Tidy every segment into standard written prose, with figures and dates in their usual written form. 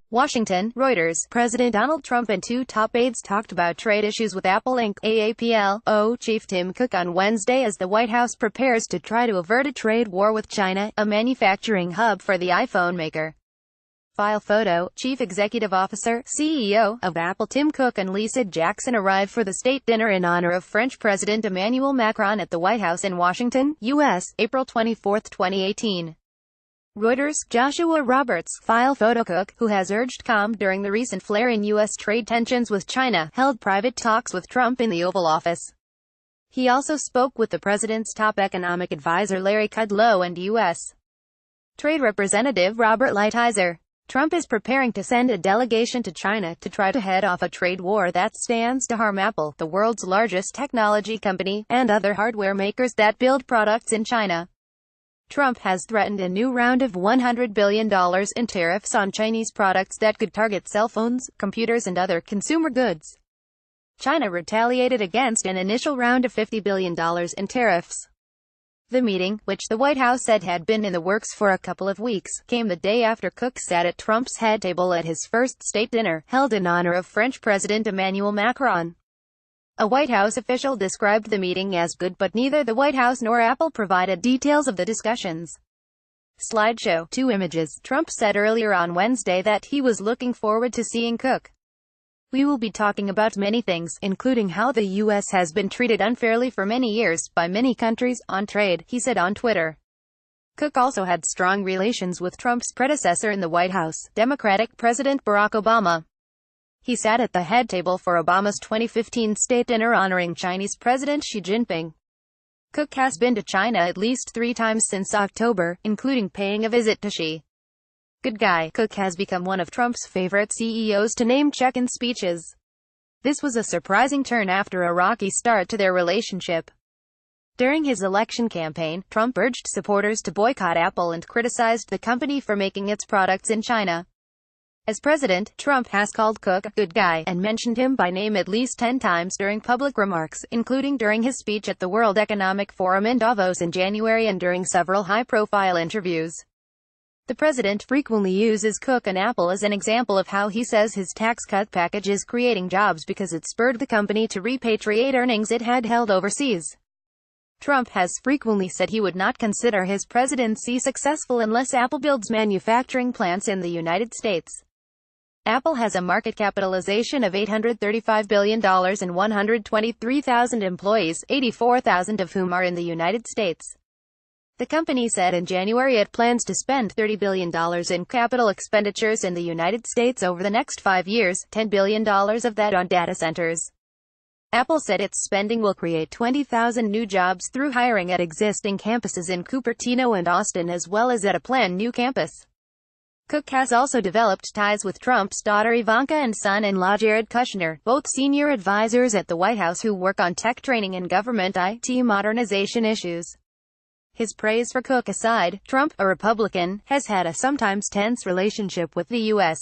Washington, Reuters. President Donald Trump and two top aides talked about trade issues with Apple Inc. AAPL.O chief Tim Cook on Wednesday as the White House prepares to try to avert a trade war with China, a manufacturing hub for the iPhone maker. File photo. Chief Executive Officer, CEO, of Apple Tim Cook and Lisa Jackson arrived for the state dinner in honor of French President Emmanuel Macron at the White House in Washington, U.S., April 24, 2018. Reuters. Joshua Roberts, file photoCook, who has urged calm during the recent flare in U.S. trade tensions with China, held private talks with Trump in the Oval Office. He also spoke with the president's top economic advisor Larry Kudlow and U.S. Trade Representative Robert Lighthizer. Trump is preparing to send a delegation to China to try to head off a trade war that stands to harm Apple, the world's largest technology company, and other hardware makers that build products in China. Trump has threatened a new round of $100 billion in tariffs on Chinese products that could target cell phones, computers and other consumer goods. China retaliated against an initial round of $50 billion in tariffs. The meeting, which the White House said had been in the works for a couple of weeks, came the day after Cook sat at Trump's head table at his first state dinner, held in honor of French President Emmanuel Macron. A White House official described the meeting as good, but neither the White House nor Apple provided details of the discussions. Slideshow. 2 images. Trump said earlier on Wednesday that he was looking forward to seeing Cook. "We will be talking about many things, including how the U.S. has been treated unfairly for many years, by many countries, on trade," he said on Twitter. Cook also had strong relations with Trump's predecessor in the White House, Democratic President Barack Obama. He sat at the head table for Obama's 2015 state dinner honoring Chinese President Xi Jinping. Cook has been to China at least 3 times since October, including paying a visit to Xi. Good guy. Cook has become one of Trump's favorite CEOs to name-check in speeches. This was a surprising turn after a rocky start to their relationship. During his election campaign, Trump urged supporters to boycott Apple and criticized the company for making its products in China. As president, Trump has called Cook a good guy, and mentioned him by name at least 10 times during public remarks, including during his speech at the World Economic Forum in Davos in January and during several high-profile interviews. The president frequently uses Cook and Apple as an example of how he says his tax cut package is creating jobs because it spurred the company to repatriate earnings it had held overseas. Trump has frequently said he would not consider his presidency successful unless Apple builds manufacturing plants in the United States. Apple has a market capitalization of $835 billion and 123,000 employees, 84,000 of whom are in the United States. The company said in January it plans to spend $30 billion in capital expenditures in the United States over the next 5 years, $10 billion of that on data centers. Apple said its spending will create 20,000 new jobs through hiring at existing campuses in Cupertino and Austin as well as at a planned new campus. Cook has also developed ties with Trump's daughter Ivanka and son-in-law Jared Kushner, both senior advisors at the White House who work on tech training and government IT modernization issues. His praise for Cook aside, Trump, a Republican, has had a sometimes tense relationship with the U.S.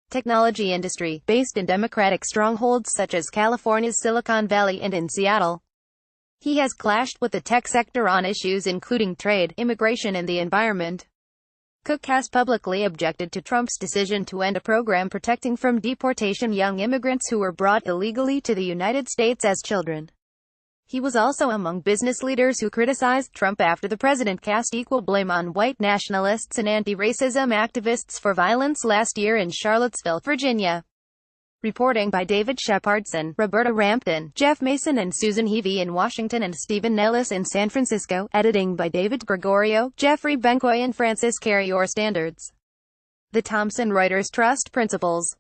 technology industry, based in Democratic strongholds such as California's Silicon Valley and in Seattle. He has clashed with the tech sector on issues including trade, immigration and the environment. Cook has publicly objected to Trump's decision to end a program protecting from deportation young immigrants who were brought illegally to the United States as children. He was also among business leaders who criticized Trump after the president cast equal blame on white nationalists and anti-racism activists for violence last year in Charlottesville, Virginia. Reporting by David Shepardson, Roberta Rampton, Jeff Mason and Susan Heavey in Washington and Stephen Nellis in San Francisco. Editing by David Gregorio, Jeffrey Benkoy and Francis Carrior. Standards. The Thomson Reuters Trust Principles.